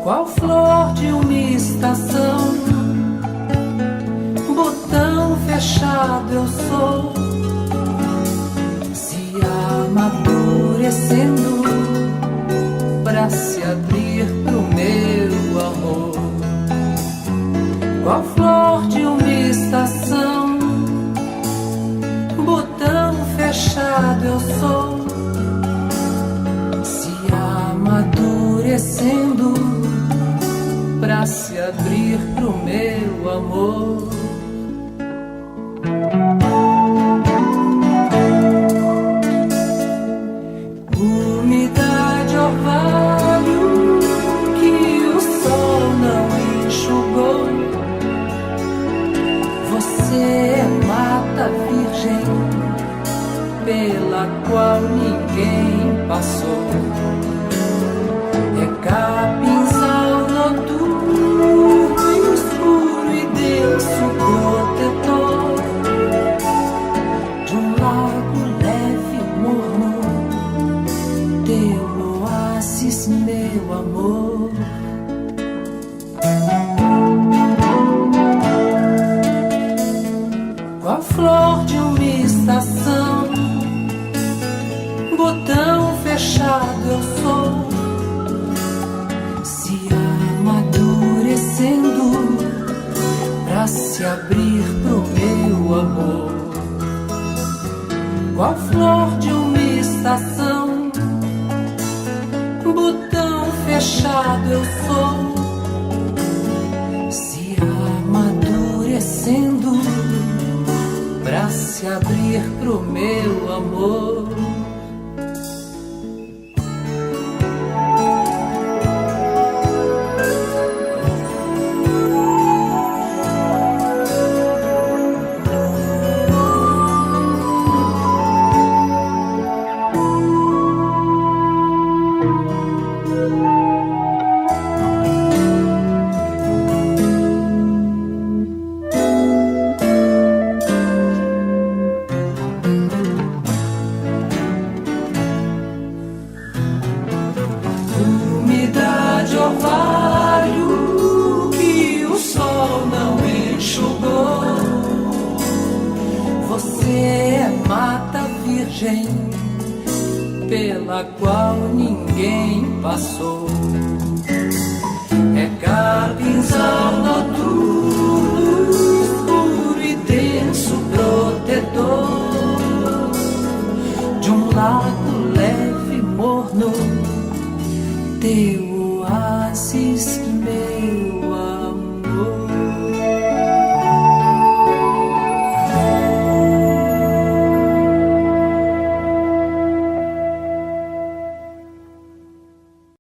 Qual flor de uma estação, botão fechado eu sou, se amadurecendo pra se abrir pro meu amor. Qual flor de uma estação, botão fechado eu sou, se amadurecendo pra se abrir pro meu amor. Umidade, orvalho que o sol não enxugou. Você é mata virgem pela qual ninguém passou. É capinzal noturno, escuro e denso protetor de um lago leve e morno, teu oásis, meu amor. Qual flor de uma estação, botão fechado eu sou, se amadurecendo pra se abrir pro meu amor. Qual flor de uma estação, botão fechado eu sou, se amadurecendo pra se abrir pro meu amor. Umidade, orvalho que o sol não enxugou. Você é mata virgem pela qual ninguém passou. É capinzal noturno, escuro e denso protetor de um lago leve e morno, teu oásis, meu amor.